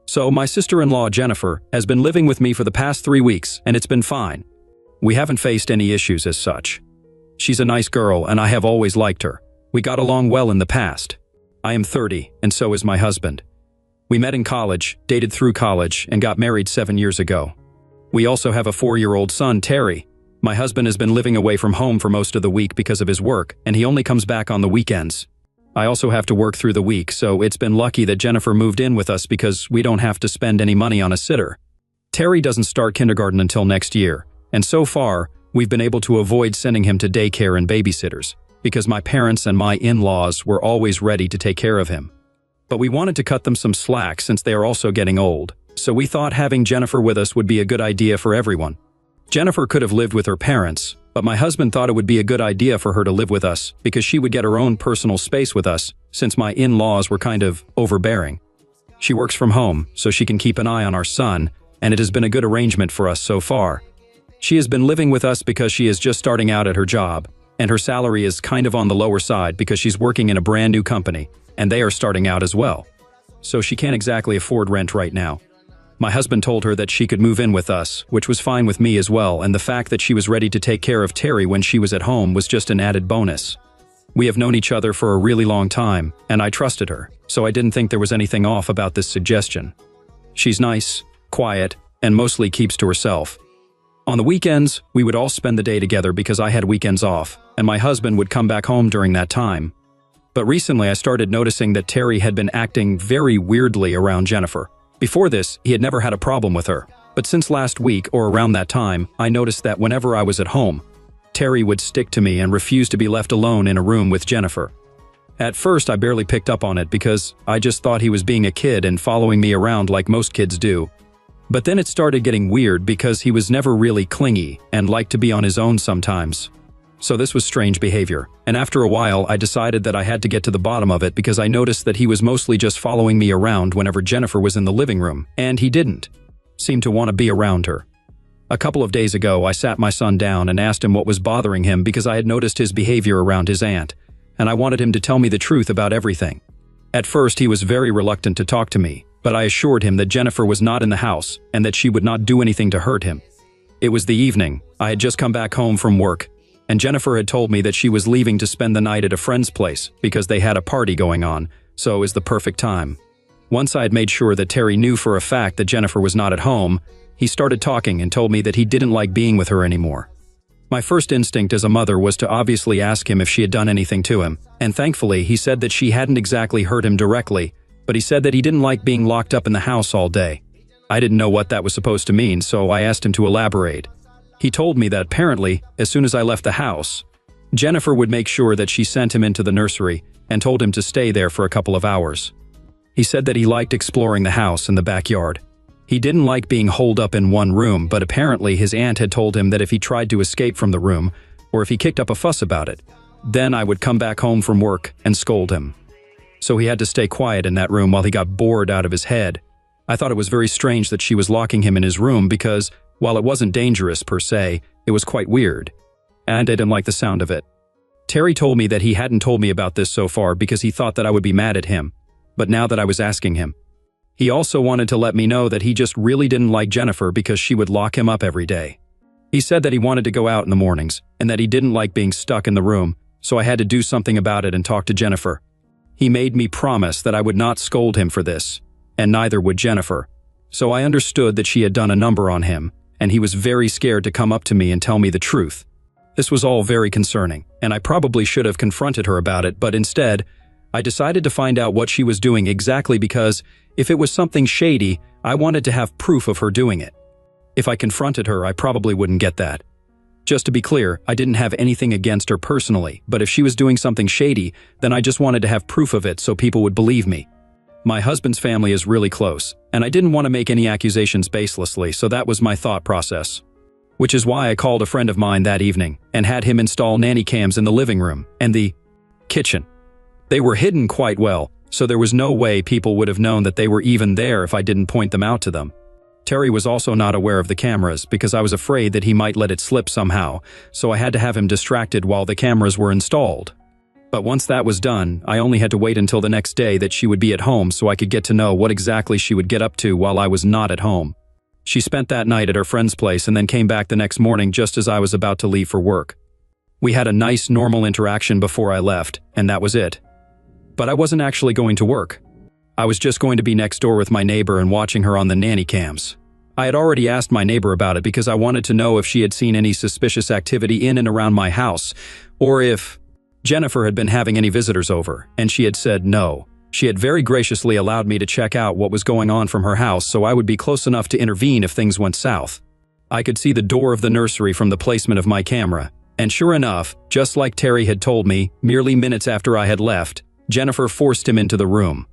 So my sister-in-law, Jennifer, has been living with me for the past 3 weeks, and it's been fine. We haven't faced any issues as such. She's a nice girl, and I have always liked her. We got along well in the past. I am 30, and so is my husband. We met in college, dated through college, and got married 7 years ago. We also have a 4-year-old son, Terry. My husband has been living away from home for most of the week because of his work, and he only comes back on the weekends. I also have to work through the week, so it's been lucky that Jennifer moved in with us because we don't have to spend any money on a sitter. Terry doesn't start kindergarten until next year, and so far, we've been able to avoid sending him to daycare and babysitters, because my parents and my in-laws were always ready to take care of him. But we wanted to cut them some slack since they are also getting old, so we thought having Jennifer with us would be a good idea for everyone. Jennifer could have lived with her parents, but my husband thought it would be a good idea for her to live with us because she would get her own personal space with us since my in-laws were kind of overbearing. She works from home, so she can keep an eye on our son, and it has been a good arrangement for us so far. She has been living with us because she is just starting out at her job, and her salary is kind of on the lower side because she's working in a brand new company, and they are starting out as well. So she can't exactly afford rent right now. My husband told her that she could move in with us, which was fine with me as well, and the fact that she was ready to take care of Terry when she was at home was just an added bonus. We have known each other for a really long time, and I trusted her, so I didn't think there was anything off about this suggestion. She's nice, quiet, and mostly keeps to herself. On the weekends, we would all spend the day together because I had weekends off, and my husband would come back home during that time. But recently I started noticing that Terry had been acting very weirdly around Jennifer. Before this, he had never had a problem with her, but since last week or around that time, I noticed that whenever I was at home, Terry would stick to me and refuse to be left alone in a room with Jennifer. At first, I barely picked up on it because I just thought he was being a kid and following me around like most kids do. But then it started getting weird because he was never really clingy and liked to be on his own sometimes. So this was strange behavior, and after a while I decided that I had to get to the bottom of it because I noticed that he was mostly just following me around whenever Jennifer was in the living room, and he didn't seem to want to be around her. A couple of days ago, I sat my son down and asked him what was bothering him because I had noticed his behavior around his aunt, and I wanted him to tell me the truth about everything. At first, he was very reluctant to talk to me, but I assured him that Jennifer was not in the house and that she would not do anything to hurt him. It was the evening. I had just come back home from work, and Jennifer had told me that she was leaving to spend the night at a friend's place because they had a party going on, so it was the perfect time. Once I had made sure that Terry knew for a fact that Jennifer was not at home, he started talking and told me that he didn't like being with her anymore. My first instinct as a mother was to obviously ask him if she had done anything to him, and thankfully he said that she hadn't exactly hurt him directly, but he said that he didn't like being locked up in the house all day. I didn't know what that was supposed to mean, so I asked him to elaborate. He told me that apparently, as soon as I left the house, Jennifer would make sure that she sent him into the nursery and told him to stay there for a couple of hours. He said that he liked exploring the house and the backyard. He didn't like being holed up in one room, but apparently his aunt had told him that if he tried to escape from the room, or if he kicked up a fuss about it, then I would come back home from work and scold him. So he had to stay quiet in that room while he got bored out of his head. I thought it was very strange that she was locking him in his room because, while it wasn't dangerous per se, it was quite weird, and I didn't like the sound of it. Terry told me that he hadn't told me about this so far because he thought that I would be mad at him, but now that I was asking him. He also wanted to let me know that he just really didn't like Jennifer because she would lock him up every day. He said that he wanted to go out in the mornings, and that he didn't like being stuck in the room, so I had to do something about it and talk to Jennifer. He made me promise that I would not scold him for this, and neither would Jennifer. So I understood that she had done a number on him, and he was very scared to come up to me and tell me the truth. This was all very concerning, and I probably should have confronted her about it, but instead, I decided to find out what she was doing exactly because, if it was something shady, I wanted to have proof of her doing it. If I confronted her, I probably wouldn't get that. Just to be clear, I didn't have anything against her personally, but if she was doing something shady, then I just wanted to have proof of it so people would believe me. My husband's family is really close, and I didn't want to make any accusations baselessly, so that was my thought process. Which is why I called a friend of mine that evening and had him install nanny cams in the living room and the kitchen. They were hidden quite well, so there was no way people would have known that they were even there if I didn't point them out to them. Terry was also not aware of the cameras because I was afraid that he might let it slip somehow, so I had to have him distracted while the cameras were installed. But once that was done, I only had to wait until the next day that she would be at home so I could get to know what exactly she would get up to while I was not at home. She spent that night at her friend's place and then came back the next morning just as I was about to leave for work. We had a nice, normal interaction before I left, and that was it. But I wasn't actually going to work. I was just going to be next door with my neighbor and watching her on the nanny cams. I had already asked my neighbor about it because I wanted to know if she had seen any suspicious activity in and around my house, or if Jennifer had been having any visitors over, and she had said no. She had very graciously allowed me to check out what was going on from her house so I would be close enough to intervene if things went south. I could see the door of the nursery from the placement of my camera, and sure enough, just like Terry had told me, merely minutes after I had left, Jennifer forced him into the room,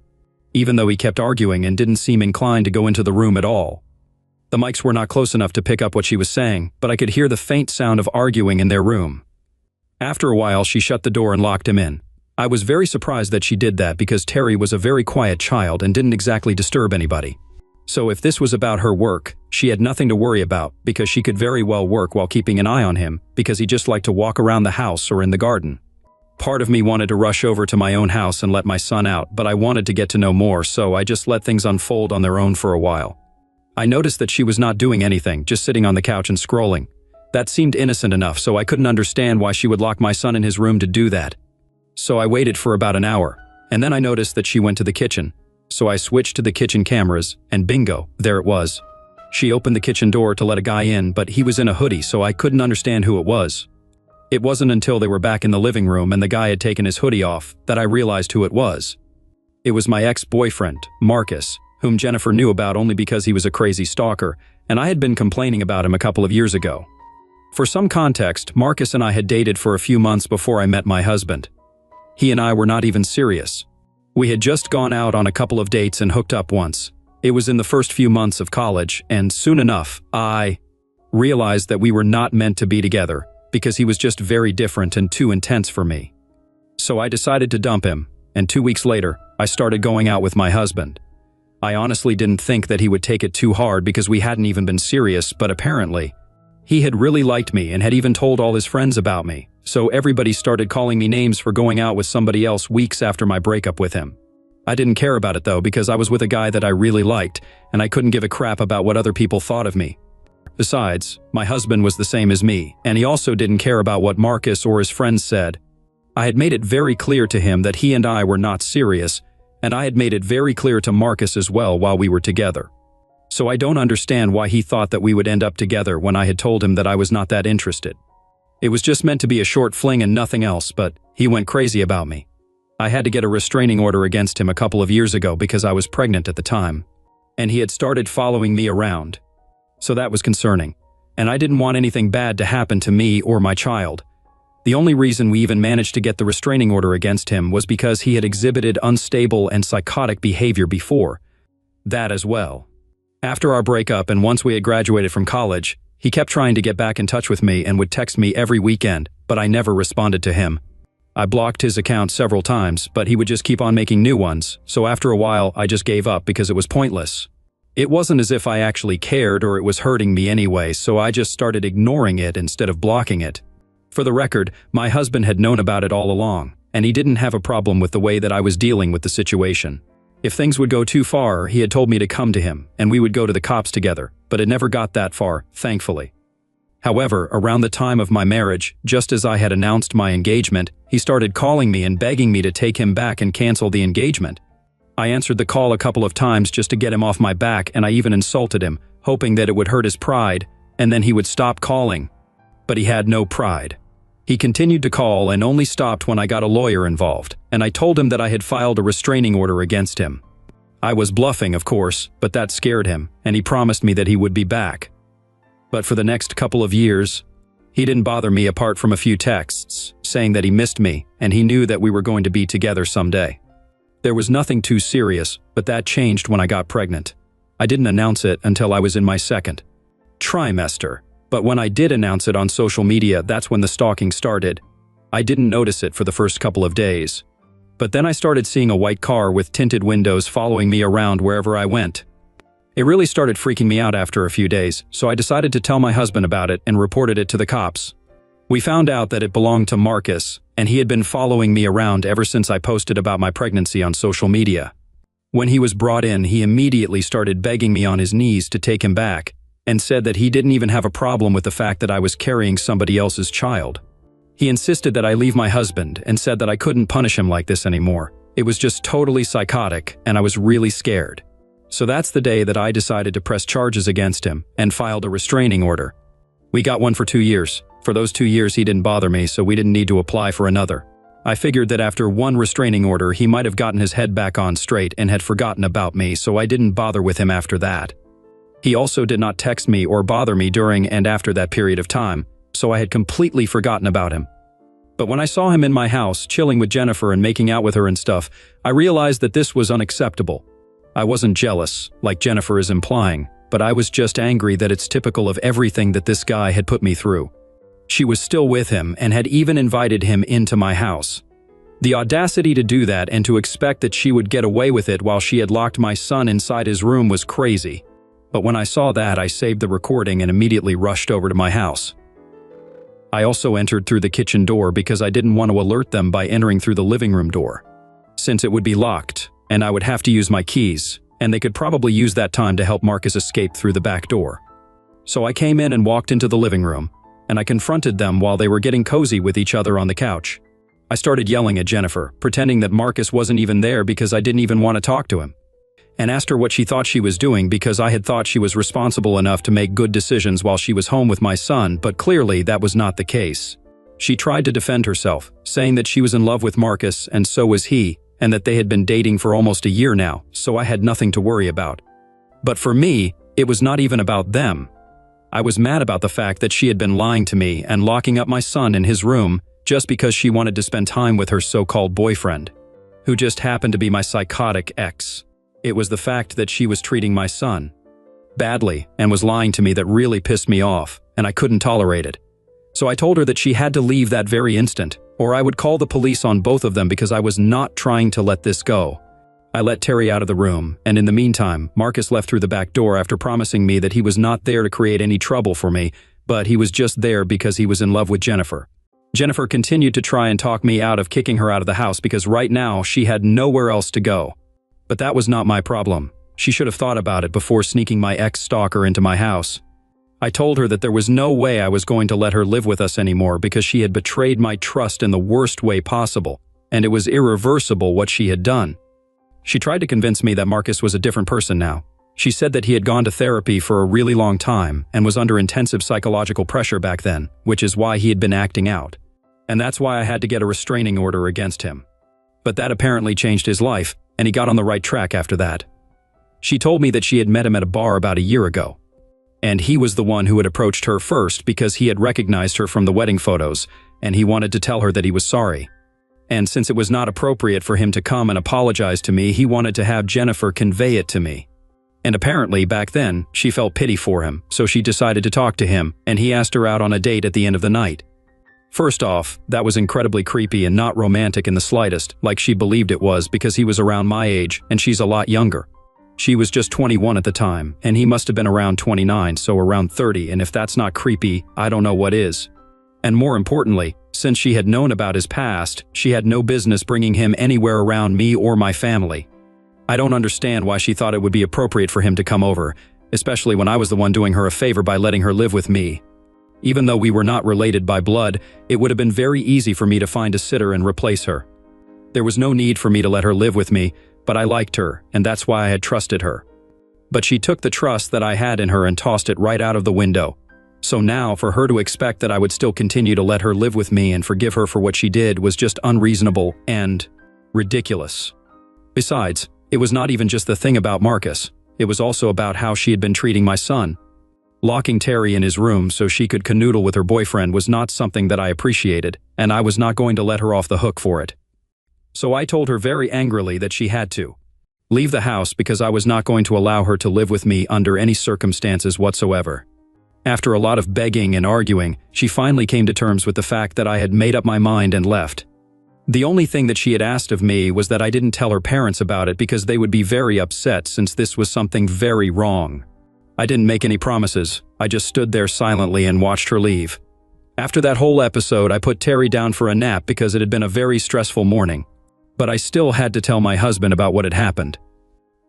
even though he kept arguing and didn't seem inclined to go into the room at all. The mics were not close enough to pick up what she was saying, but I could hear the faint sound of arguing in their room. After a while, she shut the door and locked him in. I was very surprised that she did that because Terry was a very quiet child and didn't exactly disturb anybody. So if this was about her work, she had nothing to worry about because she could very well work while keeping an eye on him because he just liked to walk around the house or in the garden. Part of me wanted to rush over to my own house and let my son out, but I wanted to get to know more, so I just let things unfold on their own for a while. I noticed that she was not doing anything, just sitting on the couch and scrolling. That seemed innocent enough, so I couldn't understand why she would lock my son in his room to do that. So I waited for about an hour, and then I noticed that she went to the kitchen. So I switched to the kitchen cameras, and bingo, there it was. She opened the kitchen door to let a guy in, but he was in a hoodie, so I couldn't understand who it was. It wasn't until they were back in the living room and the guy had taken his hoodie off that I realized who it was. It was my ex-boyfriend, Marcus, whom Jennifer knew about only because he was a crazy stalker, and I had been complaining about him a couple of years ago. For some context, Marcus and I had dated for a few months before I met my husband. He and I were not even serious. We had just gone out on a couple of dates and hooked up once. It was in the first few months of college, and soon enough, I realized that we were not meant to be together because he was just very different and too intense for me. So I decided to dump him, and 2 weeks later, I started going out with my husband. I honestly didn't think that he would take it too hard because we hadn't even been serious, but apparently, he had really liked me and had even told all his friends about me, so everybody started calling me names for going out with somebody else weeks after my breakup with him. I didn't care about it though because I was with a guy that I really liked, and I couldn't give a crap about what other people thought of me. Besides, my husband was the same as me, and he also didn't care about what Marcus or his friends said. I had made it very clear to him that he and I were not serious, and I had made it very clear to Marcus as well while we were together. So I don't understand why he thought that we would end up together when I had told him that I was not that interested. It was just meant to be a short fling and nothing else, but he went crazy about me. I had to get a restraining order against him a couple of years ago because I was pregnant at the time, and he had started following me around. So that was concerning, and I didn't want anything bad to happen to me or my child. The only reason we even managed to get the restraining order against him was because he had exhibited unstable and psychotic behavior before. That as well. After our breakup and once we had graduated from college, he kept trying to get back in touch with me and would text me every weekend, but I never responded to him. I blocked his account several times, but he would just keep on making new ones, so after a while I just gave up because it was pointless. It wasn't as if I actually cared or it was hurting me anyway, so I just started ignoring it instead of blocking it. For the record, my husband had known about it all along, and he didn't have a problem with the way that I was dealing with the situation. If things would go too far, he had told me to come to him, and we would go to the cops together, but it never got that far, thankfully. However, around the time of my marriage, just as I had announced my engagement, he started calling me and begging me to take him back and cancel the engagement. I answered the call a couple of times just to get him off my back, and I even insulted him, hoping that it would hurt his pride, and then he would stop calling. But he had no pride. He continued to call and only stopped when I got a lawyer involved, and I told him that I had filed a restraining order against him. I was bluffing, of course, but that scared him, and he promised me that he would be back. But for the next couple of years, he didn't bother me apart from a few texts, saying that he missed me, and he knew that we were going to be together someday. There was nothing too serious, but that changed when I got pregnant. I didn't announce it until I was in my second trimester, but when I did announce it on social media, that's when the stalking started. I didn't notice it for the first couple of days. But then I started seeing a white car with tinted windows following me around wherever I went. It really started freaking me out after a few days, so I decided to tell my husband about it and reported it to the cops. We found out that it belonged to Marcus, and he had been following me around ever since I posted about my pregnancy on social media. When he was brought in, he immediately started begging me on his knees to take him back, and said that he didn't even have a problem with the fact that I was carrying somebody else's child. He insisted that I leave my husband and said that I couldn't punish him like this anymore. It was just totally psychotic, and I was really scared. So that's the day that I decided to press charges against him and filed a restraining order. We got one for 2 years. For those 2 years he didn't bother me, so we didn't need to apply for another. I figured that after one restraining order he might have gotten his head back on straight and had forgotten about me, so I didn't bother with him after that. He also did not text me or bother me during and after that period of time, so I had completely forgotten about him. But when I saw him in my house, chilling with Jennifer and making out with her and stuff, I realized that this was unacceptable. I wasn't jealous, like Jennifer is implying, but I was just angry that it's typical of everything that this guy had put me through. She was still with him and had even invited him into my house. The audacity to do that and to expect that she would get away with it while she had locked my son inside his room was crazy. But when I saw that, I saved the recording and immediately rushed over to my house. I also entered through the kitchen door because I didn't want to alert them by entering through the living room door, since it would be locked and I would have to use my keys, and they could probably use that time to help Marcus escape through the back door. So I came in and walked into the living room, and I confronted them while they were getting cozy with each other on the couch. I started yelling at Jennifer, pretending that Marcus wasn't even there because I didn't even want to talk to him, and asked her what she thought she was doing because I had thought she was responsible enough to make good decisions while she was home with my son, but clearly that was not the case. She tried to defend herself, saying that she was in love with Marcus and so was he, and that they had been dating for almost a year now, so I had nothing to worry about. But for me, it was not even about them. I was mad about the fact that she had been lying to me and locking up my son in his room just because she wanted to spend time with her so-called boyfriend, who just happened to be my psychotic ex. It was the fact that she was treating my son badly and was lying to me that really pissed me off, and I couldn't tolerate it. So I told her that she had to leave that very instant, or I would call the police on both of them because I was not trying to let this go. I let Terry out of the room, and in the meantime, Marcus left through the back door after promising me that he was not there to create any trouble for me, but he was just there because he was in love with Jennifer. Jennifer continued to try and talk me out of kicking her out of the house because right now she had nowhere else to go. But that was not my problem. She should have thought about it before sneaking my ex-stalker into my house. I told her that there was no way I was going to let her live with us anymore because she had betrayed my trust in the worst way possible, and it was irreversible what she had done. She tried to convince me that Marcus was a different person now. She said that he had gone to therapy for a really long time and was under intensive psychological pressure back then, which is why he had been acting out. And that's why I had to get a restraining order against him. But that apparently changed his life, and he got on the right track after that. She told me that she had met him at a bar about a year ago, and he was the one who had approached her first because he had recognized her from the wedding photos, and he wanted to tell her that he was sorry. And since it was not appropriate for him to come and apologize to me, he wanted to have Jennifer convey it to me. And apparently, back then, she felt pity for him, so she decided to talk to him, and he asked her out on a date at the end of the night. First off, that was incredibly creepy and not romantic in the slightest, like she believed it was because he was around my age and she's a lot younger. She was just 21 at the time, and he must have been around 29, so around 30, and if that's not creepy, I don't know what is. And more importantly, since she had known about his past, she had no business bringing him anywhere around me or my family. I don't understand why she thought it would be appropriate for him to come over, especially when I was the one doing her a favor by letting her live with me. Even though we were not related by blood, it would have been very easy for me to find a sitter and replace her. There was no need for me to let her live with me, but I liked her, and that's why I had trusted her. But she took the trust that I had in her and tossed it right out of the window. So now, for her to expect that I would still continue to let her live with me and forgive her for what she did was just unreasonable and ridiculous. Besides, it was not even just the thing about Marcus. It was also about how she had been treating my son. Locking Terry in his room so she could canoodle with her boyfriend was not something that I appreciated, and I was not going to let her off the hook for it. So I told her very angrily that she had to leave the house because I was not going to allow her to live with me under any circumstances whatsoever. After a lot of begging and arguing, she finally came to terms with the fact that I had made up my mind and left. The only thing that she had asked of me was that I didn't tell her parents about it because they would be very upset since this was something very wrong. I didn't make any promises. I just stood there silently and watched her leave. After that whole episode, I put Terry down for a nap because it had been a very stressful morning. But I still had to tell my husband about what had happened.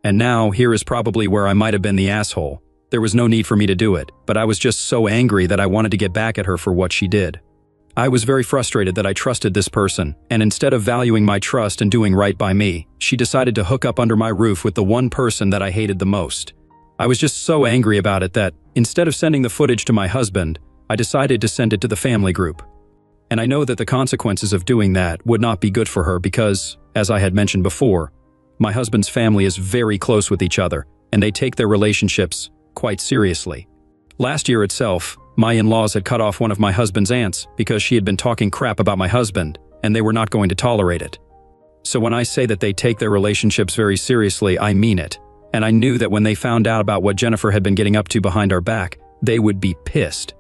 And now, here is probably where I might have been the asshole. There was no need for me to do it, but I was just so angry that I wanted to get back at her for what she did. I was very frustrated that I trusted this person, and instead of valuing my trust and doing right by me, she decided to hook up under my roof with the one person that I hated the most. I was just so angry about it that, instead of sending the footage to my husband, I decided to send it to the family group. And I know that the consequences of doing that would not be good for her because, as I had mentioned before, my husband's family is very close with each other, and they take their relationships quite seriously. Last year itself, my in-laws had cut off one of my husband's aunts because she had been talking crap about my husband, and they were not going to tolerate it. So when I say that they take their relationships very seriously, I mean it. And I knew that when they found out about what Jennifer had been getting up to behind our back, they would be pissed.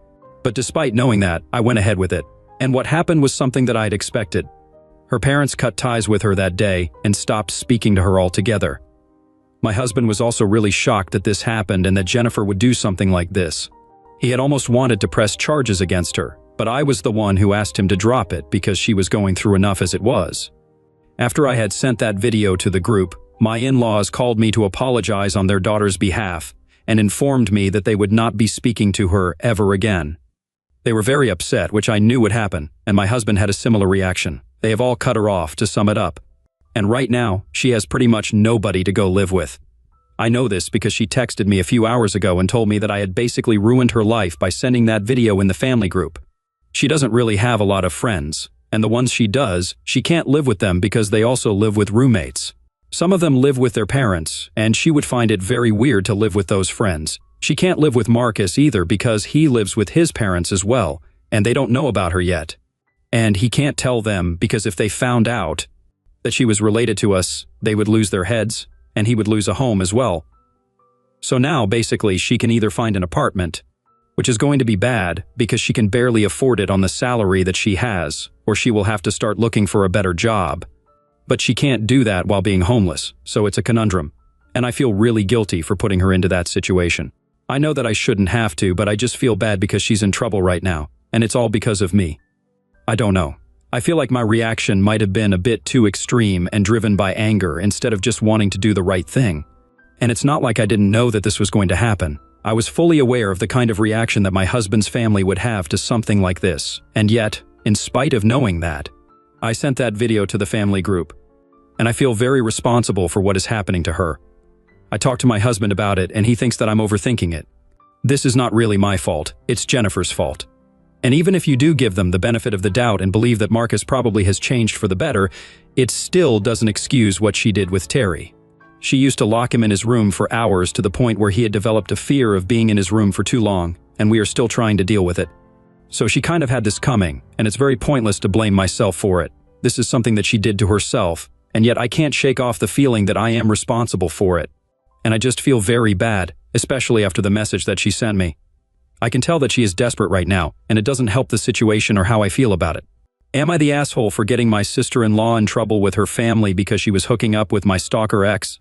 But despite knowing that, I went ahead with it. And what happened was something that I had expected. Her parents cut ties with her that day and stopped speaking to her altogether. My husband was also really shocked that this happened and that Jennifer would do something like this. He had almost wanted to press charges against her, but I was the one who asked him to drop it because she was going through enough as it was. After I had sent that video to the group, my in-laws called me to apologize on their daughter's behalf and informed me that they would not be speaking to her ever again. They were very upset, which I knew would happen, and my husband had a similar reaction. They have all cut her off, to sum it up. And right now, she has pretty much nobody to go live with. I know this because she texted me a few hours ago and told me that I had basically ruined her life by sending that video in the family group. She doesn't really have a lot of friends, and the ones she does, she can't live with them because they also live with roommates. Some of them live with their parents, and she would find it very weird to live with those friends. She can't live with Marcus either because he lives with his parents as well, and they don't know about her yet. And he can't tell them because if they found out that she was related to us, they would lose their heads, and he would lose a home as well. So now, basically, she can either find an apartment, which is going to be bad because she can barely afford it on the salary that she has, or she will have to start looking for a better job. But she can't do that while being homeless, so it's a conundrum. And I feel really guilty for putting her into that situation. I know that I shouldn't have to, but I just feel bad because she's in trouble right now, and it's all because of me. I don't know. I feel like my reaction might have been a bit too extreme and driven by anger instead of just wanting to do the right thing. And it's not like I didn't know that this was going to happen. I was fully aware of the kind of reaction that my husband's family would have to something like this, and yet, in spite of knowing that, I sent that video to the family group. And I feel very responsible for what is happening to her. I talked to my husband about it, and he thinks that I'm overthinking it. This is not really my fault, it's Jennifer's fault. And even if you do give them the benefit of the doubt and believe that Marcus probably has changed for the better, it still doesn't excuse what she did with Terry. She used to lock him in his room for hours to the point where he had developed a fear of being in his room for too long, and we are still trying to deal with it. So she kind of had this coming, and it's very pointless to blame myself for it. This is something that she did to herself, and yet I can't shake off the feeling that I am responsible for it. And I just feel very bad, especially after the message that she sent me. I can tell that she is desperate right now, and it doesn't help the situation or how I feel about it. Am I the asshole for getting my sister-in-law in trouble with her family because she was hooking up with my stalker ex?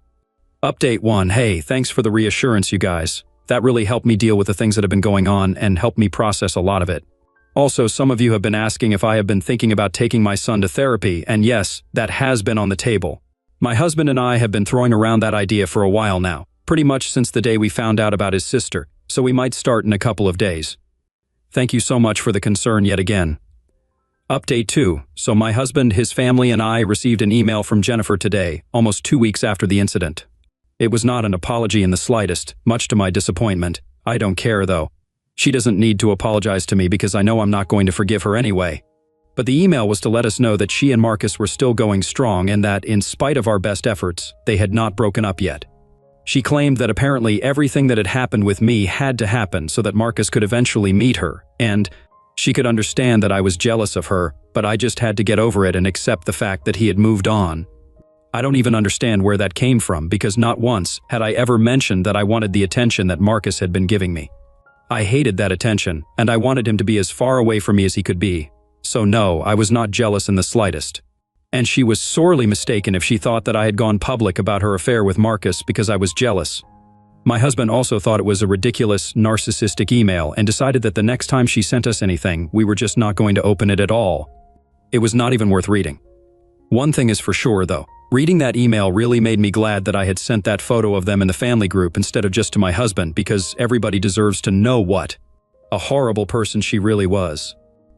Update 1. Hey, thanks for the reassurance, you guys. That really helped me deal with the things that have been going on and helped me process a lot of it. Also, some of you have been asking if I have been thinking about taking my son to therapy, and yes, that has been on the table. My husband and I have been throwing around that idea for a while now, pretty much since the day we found out about his sister, so we might start in a couple of days. Thank you so much for the concern yet again. Update 2. So my husband, his family, and I received an email from Jennifer today, almost 2 weeks after the incident. It was not an apology in the slightest, much to my disappointment. I don't care, though. She doesn't need to apologize to me because I know I'm not going to forgive her anyway. But the email was to let us know that she and Marcus were still going strong and that, in spite of our best efforts, they had not broken up yet. She claimed that apparently everything that had happened with me had to happen so that Marcus could eventually meet her, and she could understand that I was jealous of her, but I just had to get over it and accept the fact that he had moved on. I don't even understand where that came from because not once had I ever mentioned that I wanted the attention that Marcus had been giving me. I hated that attention, and I wanted him to be as far away from me as he could be. So no, I was not jealous in the slightest. And she was sorely mistaken if she thought that I had gone public about her affair with Marcus because I was jealous. My husband also thought it was a ridiculous, narcissistic email and decided that the next time she sent us anything, we were just not going to open it at all. It was not even worth reading. One thing is for sure, though. Reading that email really made me glad that I had sent that photo of them in the family group instead of just to my husband, because everybody deserves to know what a horrible person she really was.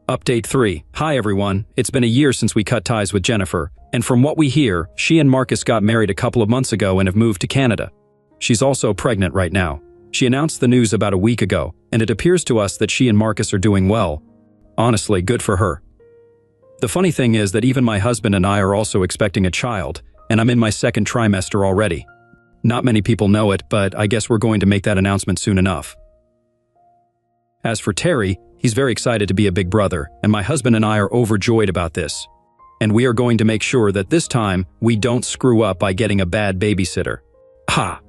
Update 3. Hi everyone, it's been a year since we cut ties with Jennifer, and from what we hear, she and Marcus got married a couple of months ago and have moved to Canada. She's also pregnant right now. She announced the news about a week ago, and it appears to us that she and Marcus are doing well. Honestly, good for her. The funny thing is that even my husband and I are also expecting a child, and I'm in my second trimester already. Not many people know it, but I guess we're going to make that announcement soon enough. As for Terry, he's very excited to be a big brother, and my husband and I are overjoyed about this. And we are going to make sure that this time we don't screw up by getting a bad babysitter. Ha!